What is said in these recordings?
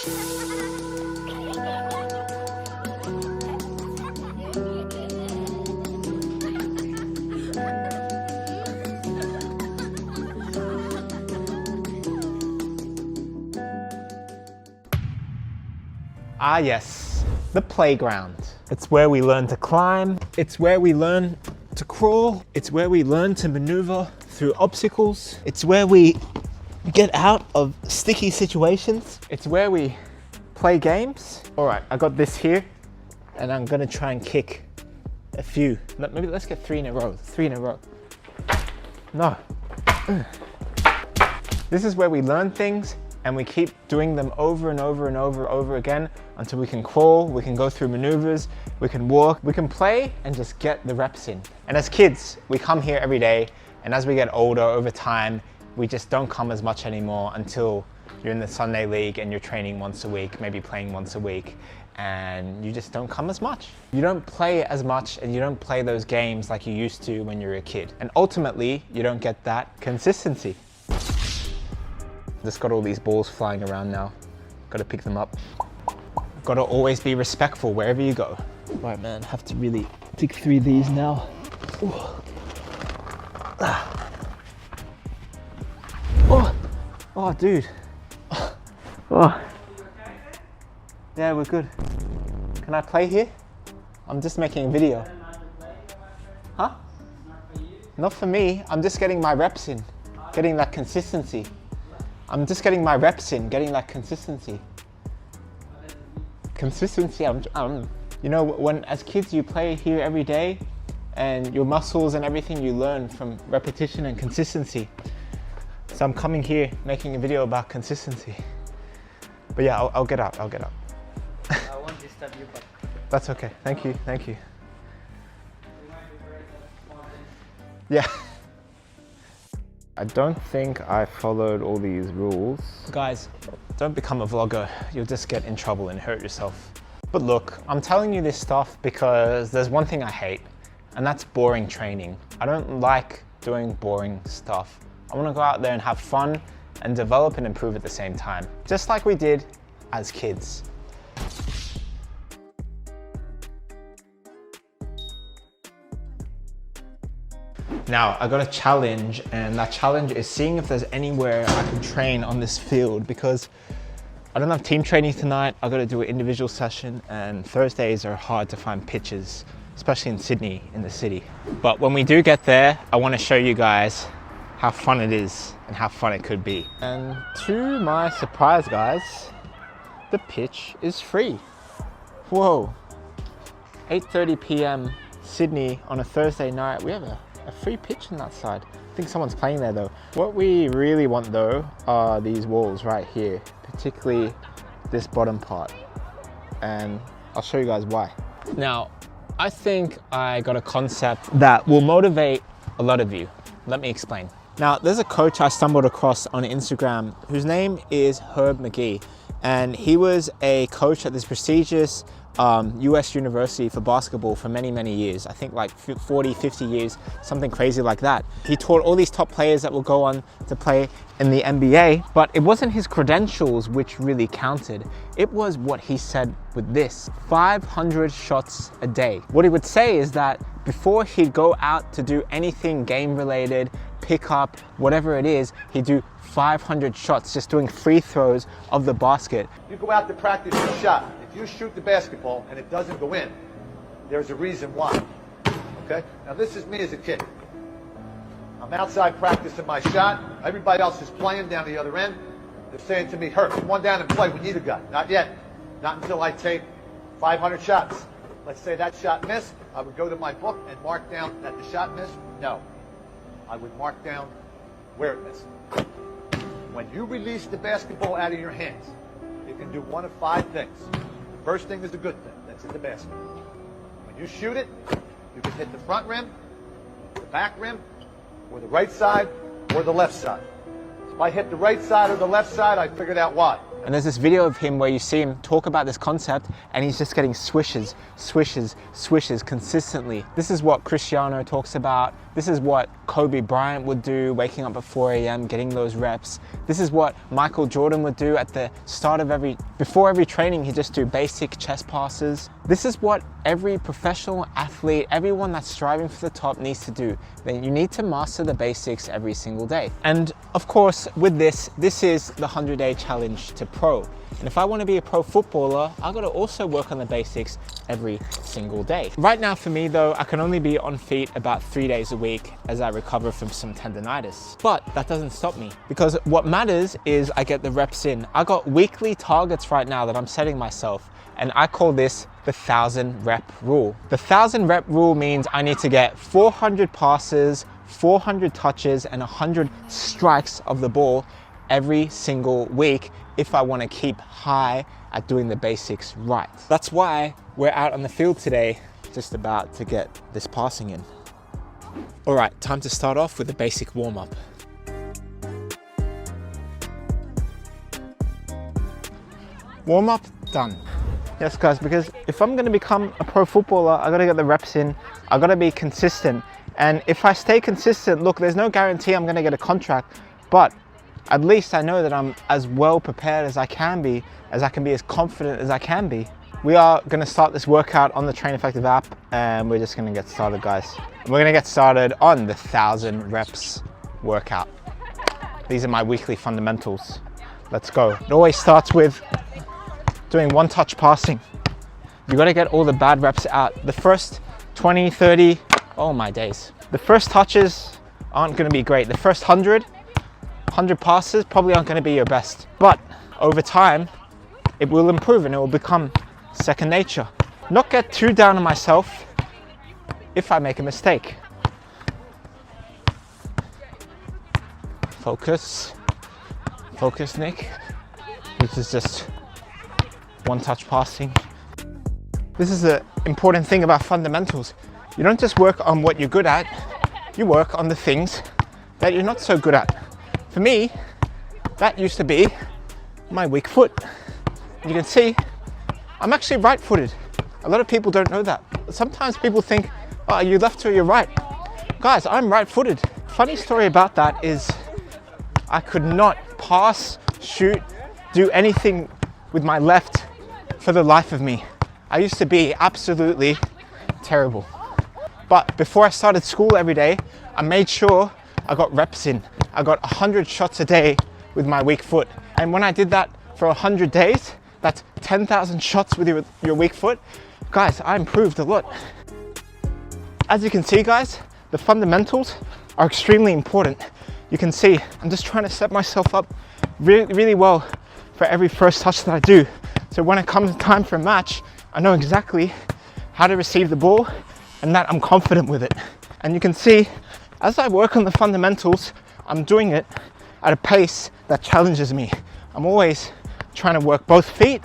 Ah yes, the playground. It's where we learn to climb, it's where we learn to crawl, it's where we learn to maneuver through obstacles, it's where we get out of sticky situations, it's where we play games. All right, I got this here and I'm gonna try and kick a few. Maybe let's get 3 in a row, 3 in a row. No. This is where we learn things and we keep doing them over and over and over again until we can crawl, we can go through maneuvers, we can walk, we can play and just get the reps in. And as kids, we come here every day, and as we get older over time, we just don't come as much anymore until you're in the Sunday league and you're training once a week, maybe playing once a week, and you just don't come as much. You don't play as much and you don't play those games like you used to when you were a kid. And ultimately, you don't get that consistency. Just got all these balls flying around now. Got to pick them up. Got to always be respectful wherever you go. Right, man, have to really pick 3 of these now. Oh, dude. Oh. Yeah, we're good. Can I play here? I'm just making a video. Huh? Not for me. I'm just getting my reps in, getting that consistency. I'm just getting my reps in, getting that consistency. Consistency, you know, when as kids you play here every day and your muscles and everything you learn from repetition and consistency. So I'm coming here making a video about consistency. But yeah, I'll get up, I'll get up. I won't disturb you, but... That's okay, thank you, thank you. Yeah. I don't think I followed all these rules. Guys, don't become a vlogger. You'll just get in trouble and hurt yourself. But look, I'm telling you this stuff because there's one thing I hate, and that's boring training. I don't like doing boring stuff. I want to go out there and have fun and develop and improve at the same time, just like we did as kids. Now, I got a challenge, and that challenge is seeing if there's anywhere I can train on this field, because I don't have team training tonight. I got to do an individual session, and Thursdays are hard to find pitches, especially in Sydney, in the city. But when we do get there, I want to show you guys how fun it is and how fun it could be. And to my surprise, guys, the pitch is free. Whoa, 8:30 p.m. Sydney on a Thursday night. We have a free pitch on that side. I think someone's playing there though. What we really want though are these walls right here, particularly this bottom part. And I'll show you guys why. Now, I think I got a concept that will motivate a lot of you. Let me explain. Now, there's a coach I stumbled across on Instagram whose name is Herb McGee. And he was a coach at this prestigious US university for basketball for many, many years. I think like 40, 50 years, something crazy like that. He taught all these top players that will go on to play in the NBA, but it wasn't his credentials which really counted. It was what he said with this: 500 shots a day. What he would say is that before he'd go out to do anything game related, pick up, whatever it is, he'd do 500 shots, just doing free throws of the basket. You go out to practice your shot. If you shoot the basketball and it doesn't go in, there's a reason why. Okay? Now this is me as a kid. I'm outside practicing my shot. Everybody else is playing down the other end. They're saying to me, "Hurt, come on down and play. We need a guy." Not yet. Not until I take 500 shots. Let's say that shot missed. I would go to my book and mark down that the shot missed. No. I would mark down where it missed. When you release the basketball out of your hands, you can do one of 5 things. The first thing is a good thing. That's in the basket. When you shoot it, you can hit the front rim, the back rim, or the right side, or the left side. If I hit the right side or the left side, I figured out why. And there's this video of him where you see him talk about this concept and he's just getting swishes, swishes, swishes consistently. This is what Cristiano talks about, This is what Kobe Bryant would do, waking up at 4 a.m, getting those reps. This is what Michael Jordan would do at the start of before every training, he'd just do basic chest passes. This is what every professional athlete, everyone that's striving for the top needs to do. Then you need to master the basics every single day. And of course, with this is the 100-day challenge to pro. And if I want to be a pro footballer, I've got to also work on the basics every single day. Right now for me though, I can only be on feet about 3 days a week as I recover from some tendonitis. But that doesn't stop me, because what matters is I get the reps in. I got weekly targets right now that I'm setting myself, and I call this the 1,000 rep rule. The 1,000 rep rule means I need to get 400 passes, 400 touches, and 100 strikes of the ball every single week if I want to keep high at doing the basics right. That's why we're out on the field today, just about to get this passing in. All right, time to start off with a basic warm-up. Warm-up done. Yes guys, because if I'm going to become a pro footballer, I got to get the reps in. I got to be consistent. And if I stay consistent, look, there's no guarantee I'm going to get a contract, but at least I know that I'm as well prepared as I can be as confident as I can be. We are going to start this workout on the Train Effective app, and we're just going to get started, guys. We're going to get started on the 1,000 reps workout. These are my weekly fundamentals. Let's go. It always starts with doing one-touch passing. You got to get all the bad reps out. The first 20, 30, oh my days. The first touches aren't going to be great. The first 100 passes probably aren't going to be your best, but over time it will improve and it will become second nature. Not get too down on myself if I make a mistake. Focus, Nick. This is just one touch passing. This is the important thing about fundamentals. You don't just work on what you're good at, you work on the things that you're not so good at. For me, that used to be my weak foot. You can see, I'm actually right-footed. A lot of people don't know that. Sometimes people think, oh, are you left or you're right? Guys, I'm right-footed. Funny story about that is I could not pass, shoot, do anything with my left for the life of me. I used to be absolutely terrible. But before I started school every day, I made sure I got reps in. I got 100 shots a day with my weak foot. And when I did that for 100 days, that's 10,000 shots with your weak foot. Guys, I improved a lot. As you can see, guys, the fundamentals are extremely important. You can see, I'm just trying to set myself up really, really well for every first touch that I do. So when it comes time for a match, I know exactly how to receive the ball and that I'm confident with it. And you can see, as I work on the fundamentals, I'm doing it at a pace that challenges me. I'm always trying to work both feet.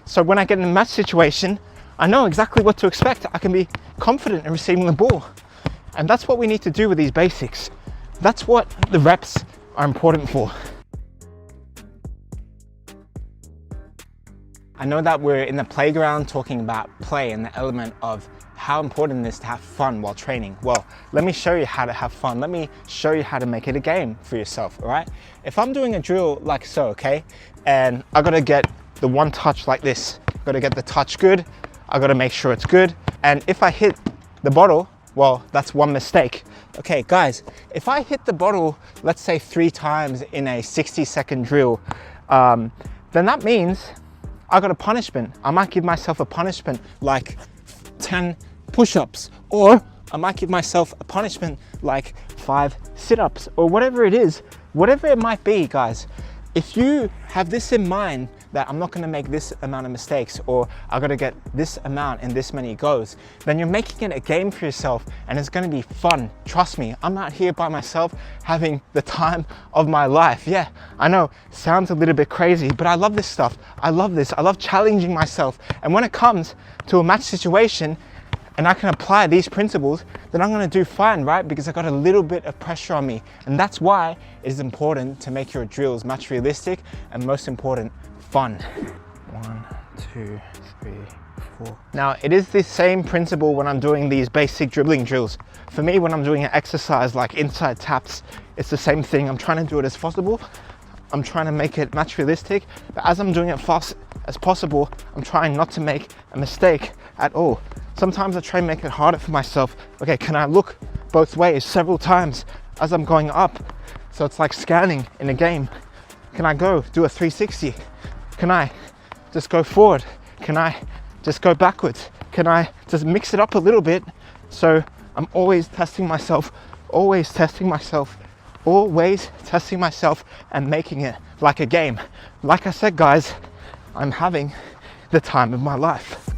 So when I get in a match situation, I know exactly what to expect. I can be confident in receiving the ball. And that's what we need to do with these basics. That's what the reps are important for. I know that we're in the playground talking about play and the element of how important it is to have fun while training. Well, let me show you how to have fun. Let me show you how to make it a game for yourself, all right? If I'm doing a drill like so, okay, and I gotta get the one touch like this, gotta get the touch good, I gotta make sure it's good, and if I hit the bottle, well, that's one mistake. Okay, guys, if I hit the bottle, let's say 3 times in a 60-second drill, then that means I got a punishment. I might give myself a punishment like 10 push-ups, or I might give myself a punishment like 5 sit-ups, or whatever it is, whatever it might be, guys. If you have this in mind, that I'm not going to make this amount of mistakes, or I got to get this amount in this many goes, then you're making it a game for yourself, and it's going to be fun. Trust me, I'm out here by myself having the time of my life. Yeah, I know, sounds a little bit crazy, but I love this stuff. I love this. I love challenging myself. And when it comes to a match situation, and I can apply these principles, then I'm going to do fine, right? Because I got a little bit of pressure on me. And that's why it is important to make your drills match realistic, and most important, fun. 1, 2, 3, 4. Now, it is the same principle when I'm doing these basic dribbling drills. For me, when I'm doing an exercise like inside taps, it's the same thing. I'm trying to do it as possible. I'm trying to make it match realistic, but as I'm doing it fast as possible, I'm trying not to make a mistake at all. Sometimes I try and make it harder for myself. Okay, can I look both ways several times as I'm going up? So it's like scanning in a game. Can I go do a 360? Can I just go forward? Can I just go backwards? Can I just mix it up a little bit? So I'm always testing myself, always testing myself, always testing myself and making it like a game. Like I said, guys, I'm having the time of my life.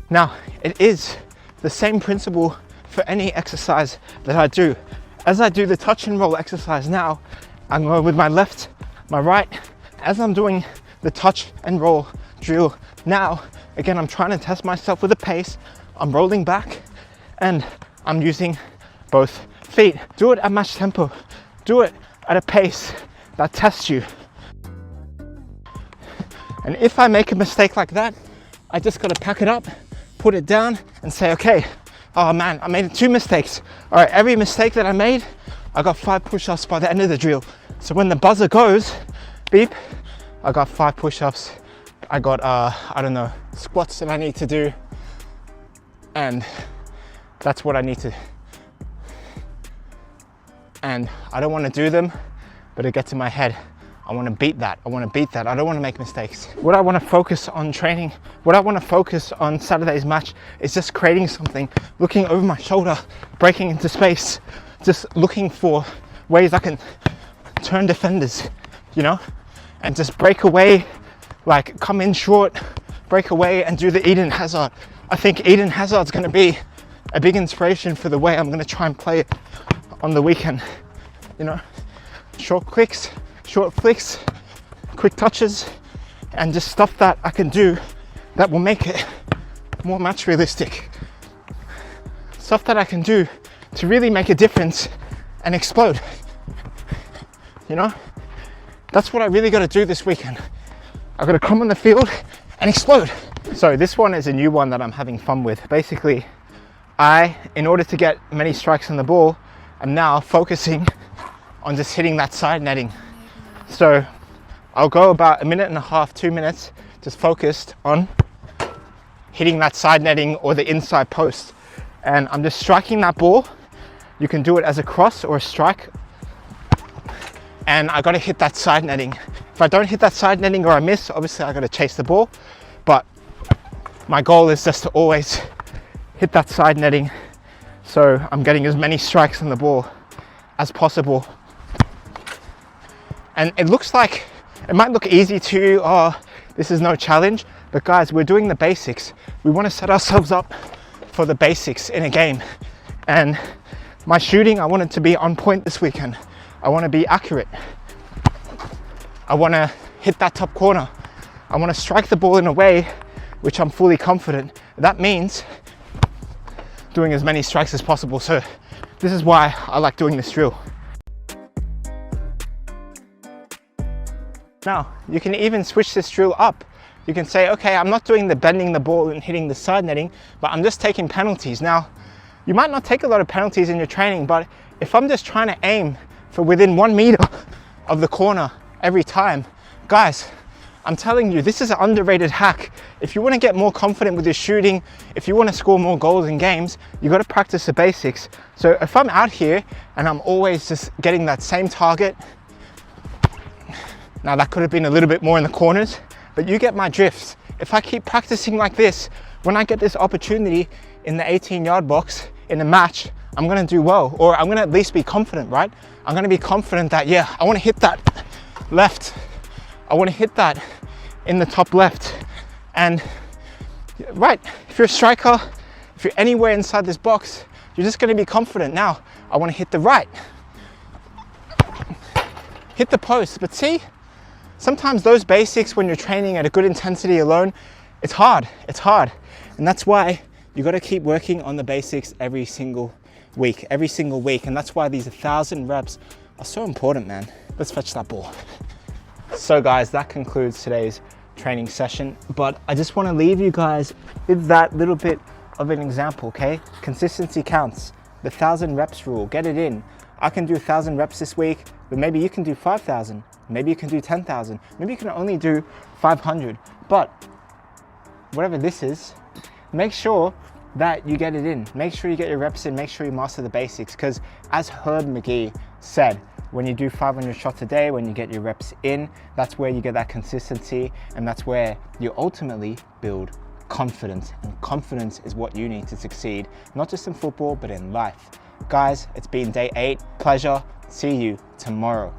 Now, it is the same principle for any exercise that I do. As I do the touch and roll exercise now, I'm going with my left, my right. As I'm doing the touch and roll drill now, again, I'm trying to test myself with a pace. I'm rolling back and I'm using both feet. Do it at match tempo. Do it at a pace that tests you. And if I make a mistake like that, I just gotta pack it up, put it down and say, okay, oh man, I made 2 mistakes. All right, every mistake that I made, I got 5 push-ups by the end of the drill. So when the buzzer goes, beep, I got 5 push-ups. I got, I don't know, squats that I need to do. And that's what I need to. And I don't want to do them, but it gets in my head. I want to beat that. I want to beat that. I don't want to make mistakes. What I want to focus on training, what I want to focus on Saturday's match is just creating something, looking over my shoulder, breaking into space, just looking for ways I can turn defenders, you know, and just break away, like come in short, break away and do the Eden Hazard. I think Eden Hazard's going to be a big inspiration for the way I'm going to try and play it on the weekend. You know, short clicks, short flicks, quick touches, and just stuff that I can do that will make it more match realistic. Stuff that I can do to really make a difference and explode. You know, that's what I really got to do this weekend. I got to come on the field and explode. So this one is a new one that I'm having fun with. Basically, in order to get many strikes on the ball, I'm now focusing on just hitting that side netting. So I'll go about 1.5 minutes, 2 minutes, just focused on hitting that side netting or the inside post. And I'm just striking that ball. You can do it as a cross or a strike. And I gotta hit that side netting. If I don't hit that side netting or I miss, obviously I gotta chase the ball. But my goal is just to always hit that side netting. So I'm getting as many strikes on the ball as possible. And it looks like, it might look easy to you, oh, this is no challenge, but guys, we're doing the basics. We want to set ourselves up for the basics in a game. And my shooting, I want it to be on point this weekend. I want to be accurate. I want to hit that top corner. I want to strike the ball in a way which I'm fully confident. That means doing as many strikes as possible. So this is why I like doing this drill. Now, you can even switch this drill up. You can say, okay, I'm not doing the bending the ball and hitting the side netting, but I'm just taking penalties. Now, you might not take a lot of penalties in your training, but if I'm just trying to aim for within 1 meter of the corner every time, guys, I'm telling you, this is an underrated hack. If you want to get more confident with your shooting, if you want to score more goals in games, you got to practice the basics. So if I'm out here and I'm always just getting that same target, now that could have been a little bit more in the corners, but you get my drift. If I keep practicing like this, when I get this opportunity in the 18-yard box in a match, I'm gonna do well, or I'm gonna at least be confident, right? I'm gonna be confident that, yeah, I wanna hit that left. I wanna hit that in the top left. And right, if you're a striker, if you're anywhere inside this box, you're just gonna be confident. Now, I wanna hit the right. Hit the post, but see, sometimes those basics when you're training at a good intensity alone, it's hard. And that's why you got to keep working on the basics every single week. And that's why these 1,000 reps are so important, man. Let's fetch that ball. So guys, that concludes today's training session, but I just want to leave you guys with that little bit of an example, okay? Consistency counts. The 1,000 reps rule, get it in. I can do 1,000 reps this week, but maybe you can do 5,000. Maybe you can do 10,000. Maybe you can only do 500. But whatever this is, make sure that you get it in. Make sure you get your reps in. Make sure you master the basics. Because as Herb McGee said, when you do 500 shots a day, when you get your reps in, that's where you get that consistency, and that's where you ultimately build confidence. And confidence is what you need to succeed, not just in football, but in life. Guys, it's been day 8. Pleasure. See you tomorrow.